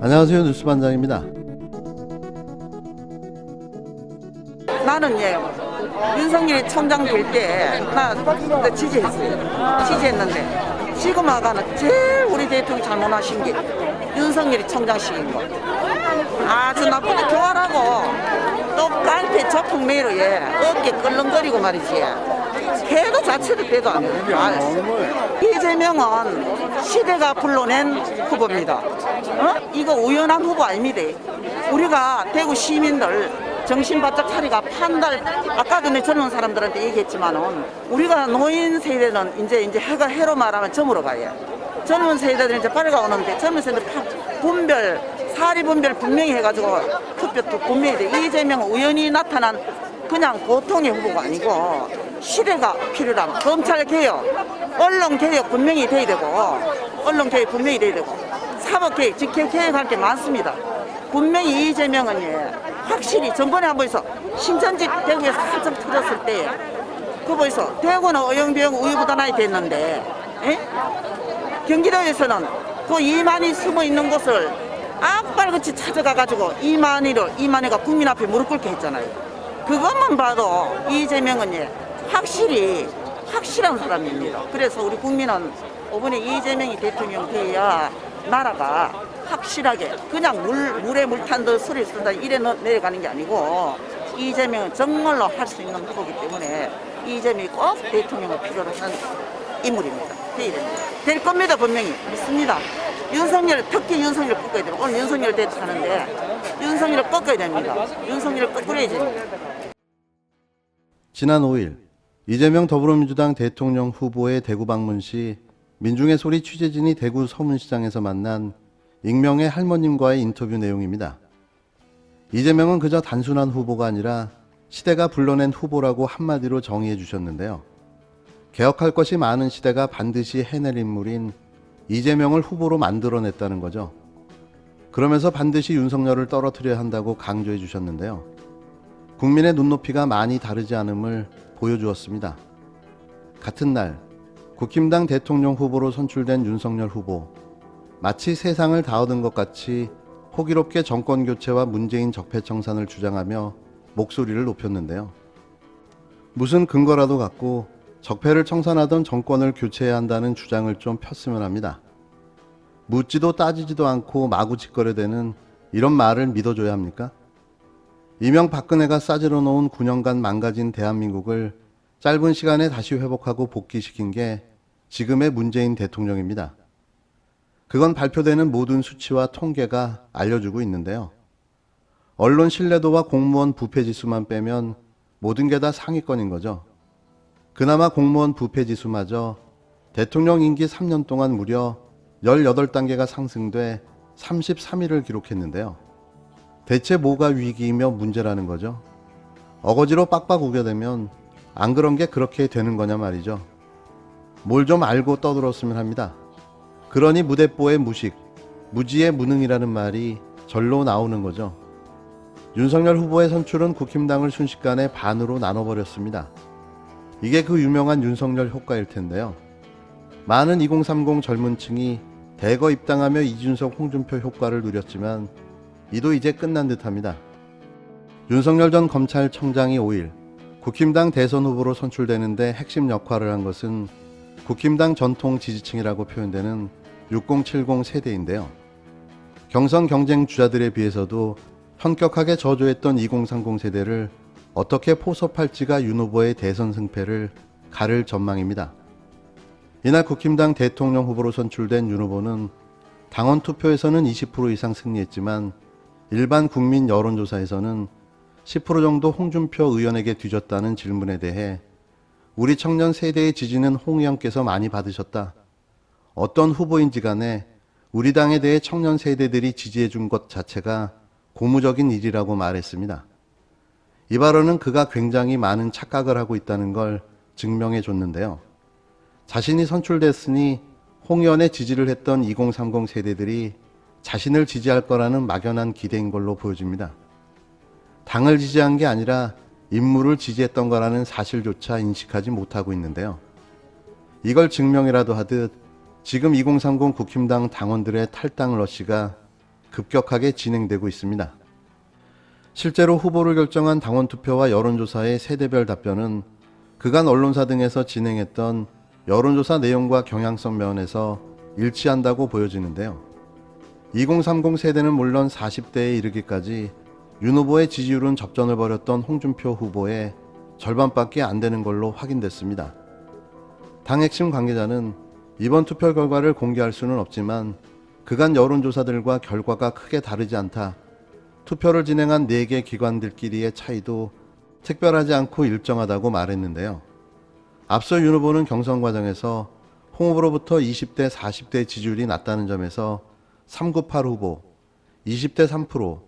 안녕하세요. 뉴스반장입니다. 나는 윤석열이 총장 될 때 나 지지했어요. 지지했는데 지금 와가는 제일 우리 대통령이 잘못하신 게 윤석열이 총장식인 거. 아주 나쁘게 교활하고 또 깡패 조폭매로 어깨 끌렁거리고 말이지. 걔도 자체도 때도 안 해요. 이재명은 시대가 불러낸 후보입니다. 이거 우연한 후보 아닙니다. 우리가 대구 시민들 정신 바짝 차리가 판달, 아까도 내 젊은 사람들한테 얘기했지만은 우리가 노인 세대는 이제 해로 말하면 점으로 가요. 젊은 세대들은 이제 빨리가 오는데 젊은 세대들 분별, 사리 분별 분명히 해가지고 투표도 분명히 돼. 이재명은 우연히 나타난 그냥 보통의 후보가 아니고 시대가 필요한 검찰 개혁, 언론 개혁 분명히 돼야 되고, 언론 개혁 분명히 돼야 되고, 사법 개혁, 직계 개혁할 게 많습니다. 분명히 이재명은 확실히 전번에 한번 있어 신천지 대구에서 한참 터졌을 때 그거 있어 대구는 어영부영 우유부단하게 됐는데 경기도에서는 그 이만희 숨어 있는 곳을 악발같이 찾아가 가지고 이만희가 국민 앞에 무릎 꿇게 했잖아요. 그것만 봐도 이재명은 확실한 사람입니다. 그래서 우리 국민은 이번에 이재명이 대통령 돼야 나라가 확실하게 그냥 물에 물 탄 듯 소리 쓴다 이래 내려가는 게 아니고 이재명은 정말로 할 수 있는 후보이기 때문에 이재명이 꼭 대통령을 필요로 하는 인물입니다. 될 겁니다. 분명히 믿습니다. 특히 윤석열 꺾어야 됩니다. 오늘 윤석열 대처하는데 윤석열을 꺾어야 됩니다. 윤석열을 꺾어야 됩니다. 지난 5일 이재명 더불어민주당 대통령 후보의 대구 방문 시 민중의 소리 취재진이 대구 서문시장에서 만난 익명의 할머님과의 인터뷰 내용입니다. 이재명은 그저 단순한 후보가 아니라 시대가 불러낸 후보라고 한마디로 정의해 주셨는데요. 개혁할 것이 많은 시대가 반드시 해낼 인물인 이재명을 후보로 만들어냈다는 거죠. 그러면서 반드시 윤석열을 떨어뜨려야 한다고 강조해 주셨는데요. 국민의 눈높이가 많이 다르지 않음을 보여주었습니다. 같은 날 국힘당 대통령 후보로 선출된 윤석열 후보, 마치 세상을 다 얻은 것 같이 호기롭게 정권 교체와 문재인 적폐청산을 주장하며 목소리를 높였는데요. 무슨 근거라도 갖고 적폐를 청산하던 정권을 교체해야 한다는 주장을 좀 폈으면 합니다. 묻지도 따지지도 않고 마구 짓거려대는 이런 말을 믿어줘야 합니까? 이명박근혜가 싸질러 놓은 9년간 망가진 대한민국을 짧은 시간에 다시 회복하고 복귀시킨 게 지금의 문재인 대통령입니다. 그건 발표되는 모든 수치와 통계가 알려주고 있는데요. 언론 신뢰도와 공무원 부패 지수만 빼면 모든 게 다 상위권인 거죠. 그나마 공무원 부패 지수마저 대통령 임기 3년 동안 무려 18단계가 상승돼 33위를 기록했는데요. 대체 뭐가 위기이며 문제라는 거죠? 어거지로 빡빡 우겨대면 안 그런 게 그렇게 되는 거냐 말이죠. 뭘 좀 알고 떠들었으면 합니다. 그러니 무대뽀의 무식, 무지의 무능이라는 말이 절로 나오는 거죠. 윤석열 후보의 선출은 국힘당을 순식간에 반으로 나눠버렸습니다. 이게 그 유명한 윤석열 효과일 텐데요. 많은 2030 젊은 층이 대거 입당하며 이준석, 홍준표 효과를 누렸지만 이도 이제 끝난 듯합니다. 윤석열 전 검찰청장이 5일 국힘당 대선 후보로 선출되는데 핵심 역할을 한 것은 국힘당 전통 지지층이라고 표현되는 6070 세대인데요. 경선 경쟁 주자들에 비해서도 현격하게 저조했던 2030 세대를 어떻게 포섭할지가 윤 후보의 대선 승패를 가를 전망입니다. 이날 국힘당 대통령 후보로 선출된 윤 후보는 당원 투표에서는 20% 이상 승리했지만 일반 국민 여론조사에서는 10% 정도 홍준표 의원에게 뒤졌다는 질문에 대해 우리 청년 세대의 지지는 홍 의원께서 많이 받으셨다. 어떤 후보인지 간에 우리 당에 대해 청년 세대들이 지지해 준 것 자체가 고무적인 일이라고 말했습니다. 이 발언은 그가 굉장히 많은 착각을 하고 있다는 걸 증명해 줬는데요. 자신이 선출됐으니 홍 의원의 지지를 했던 2030 세대들이 자신을 지지할 거라는 막연한 기대인 걸로 보여집니다. 당을 지지한 게 아니라 인물을 지지했던 거라는 사실조차 인식하지 못하고 있는데요. 이걸 증명이라도 하듯 지금 2030 국힘당 당원들의 탈당 러시가 급격하게 진행되고 있습니다. 실제로 후보를 결정한 당원 투표와 여론조사의 세대별 답변은 그간 언론사 등에서 진행했던 여론조사 내용과 경향성 면에서 일치한다고 보여지는데요. 2030 세대는 물론 40대에 이르기까지 윤 후보의 지지율은 접전을 벌였던 홍준표 후보의 절반밖에 안 되는 걸로 확인됐습니다. 당 핵심 관계자는 이번 투표 결과를 공개할 수는 없지만 그간 여론조사들과 결과가 크게 다르지 않다. 투표를 진행한 4개 기관들끼리의 차이도 특별하지 않고 일정하다고 말했는데요. 앞서 윤 후보는 경선 과정에서 홍 후보로부터 20대, 40대 지지율이 낮다는 점에서 398 후보, 20대 3%,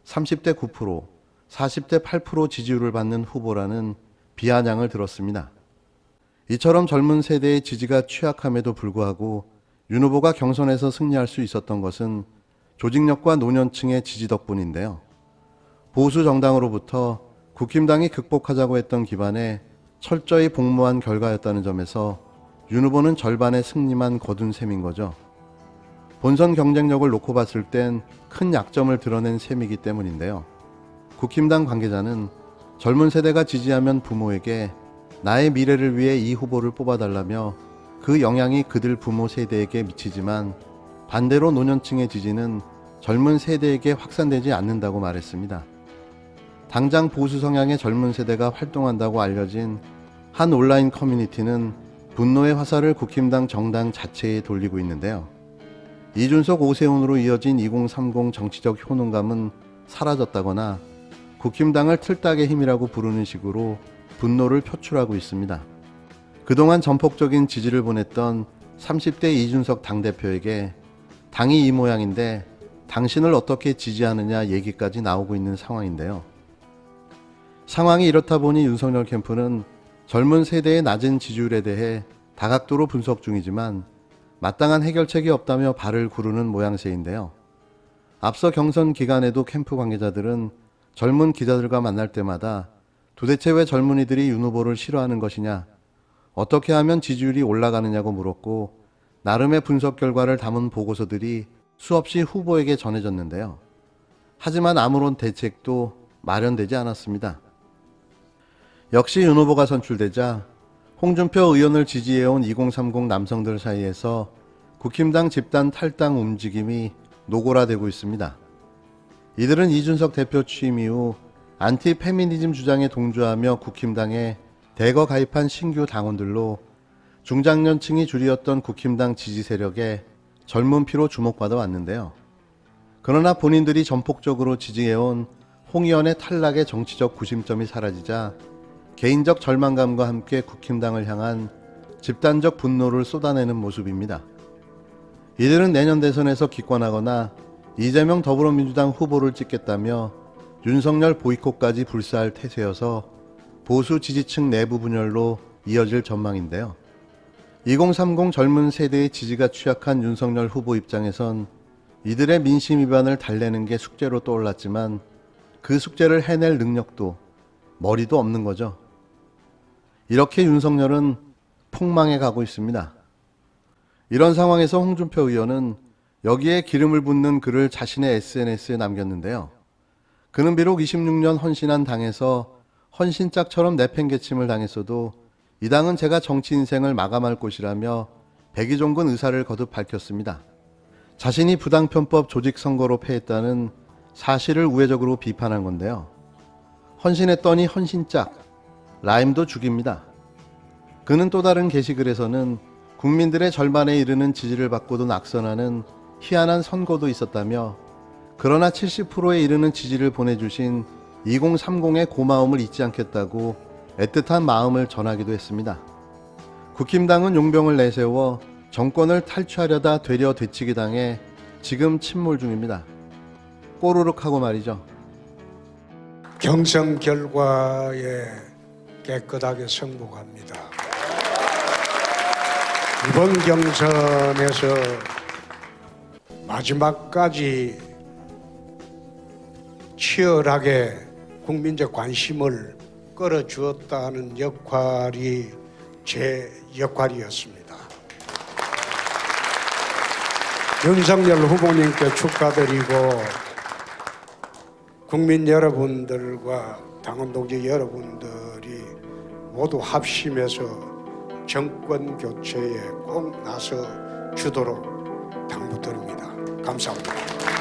30대 9%, 40대 8% 지지율을 받는 후보라는 비아냥을 들었습니다. 이처럼 젊은 세대의 지지가 취약함에도 불구하고 윤 후보가 경선에서 승리할 수 있었던 것은 조직력과 노년층의 지지 덕분인데요. 보수 정당으로부터 국힘당이 극복하자고 했던 기반에 철저히 복무한 결과였다는 점에서 윤 후보는 절반의 승리만 거둔 셈인 거죠. 본선 경쟁력을 놓고 봤을 땐 큰 약점을 드러낸 셈이기 때문인데요. 국힘당 관계자는 젊은 세대가 지지하면 부모에게 나의 미래를 위해 이 후보를 뽑아달라며 그 영향이 그들 부모 세대에게 미치지만 반대로 노년층의 지지는 젊은 세대에게 확산되지 않는다고 말했습니다. 당장 보수 성향의 젊은 세대가 활동한다고 알려진 한 온라인 커뮤니티는 분노의 화살을 국힘당 정당 자체에 돌리고 있는데요. 이준석 오세훈으로 이어진 2030 정치적 효능감은 사라졌다거나 국힘당을 틀딱의 힘이라고 부르는 식으로 분노를 표출하고 있습니다. 그동안 전폭적인 지지를 보냈던 30대 이준석 당대표에게 당이 이 모양인데 당신을 어떻게 지지하느냐 얘기까지 나오고 있는 상황인데요. 상황이 이렇다 보니 윤석열 캠프는 젊은 세대의 낮은 지지율에 대해 다각도로 분석 중이지만 마땅한 해결책이 없다며 발을 구르는 모양새인데요. 앞서 경선 기간에도 캠프 관계자들은 젊은 기자들과 만날 때마다 도대체 왜 젊은이들이 윤 후보를 싫어하는 것이냐, 어떻게 하면 지지율이 올라가느냐고 물었고 나름의 분석 결과를 담은 보고서들이 수없이 후보에게 전해졌는데요. 하지만 아무런 대책도 마련되지 않았습니다. 역시 윤 후보가 선출되자 홍준표 의원을 지지해온 2030 남성들 사이에서 국힘당 집단 탈당 움직임이 노골화되고 있습니다. 이들은 이준석 대표 취임 이후 안티 페미니즘 주장에 동조하며 국힘당에 대거 가입한 신규 당원들로 중장년층이 주리었던 국힘당 지지 세력의 젊은 피로 주목받아 왔는데요. 그러나 본인들이 전폭적으로 지지해온 홍 의원의 탈락의 정치적 구심점이 사라지자 개인적 절망감과 함께 국힘당을 향한 집단적 분노를 쏟아내는 모습입니다. 이들은 내년 대선에서 기권하거나 이재명 더불어민주당 후보를 찍겠다며 윤석열 보이콧까지 불사할 태세여서 보수 지지층 내부 분열로 이어질 전망인데요. 2030 젊은 세대의 지지가 취약한 윤석열 후보 입장에선 이들의 민심 위반을 달래는 게 숙제로 떠올랐지만 그 숙제를 해낼 능력도 머리도 없는 거죠. 이렇게 윤석열은 폭망해 가고 있습니다. 이런 상황에서 홍준표 의원은 여기에 기름을 붓는 글을 자신의 SNS에 남겼는데요. 그는 비록 26년 헌신한 당에서 헌신짝처럼 내팽개침을 당했어도 이 당은 제가 정치 인생을 마감할 곳이라며 백의종군 의사를 거듭 밝혔습니다. 자신이 부당편법 조직선거로 패했다는 사실을 우회적으로 비판한 건데요. 헌신했더니 헌신짝, 라임도 죽입니다. 그는 또 다른 게시글에서는 국민들의 절반에 이르는 지지를 받고도 낙선하는 희한한 선거도 있었다며 그러나 70%에 이르는 지지를 보내주신 2030의 고마움을 잊지 않겠다고 애틋한 마음을 전하기도 했습니다. 국힘당은 용병을 내세워 정권을 탈취하려다 되려 되치기 당해 지금 침몰 중입니다. 꼬르륵하고 말이죠. 경선 결과에 깨끗하게 승복합니다. 이번 경선에서 마지막까지 치열하게 국민적 관심을 끌어주었다는 역할이 제 역할이었습니다. 윤석열 후보님께 축하드리고 국민 여러분들과 당원 동지 여러분들이 모두 합심해서 정권 교체에 꼭 나서 주도록 당부드립니다. 감사합니다.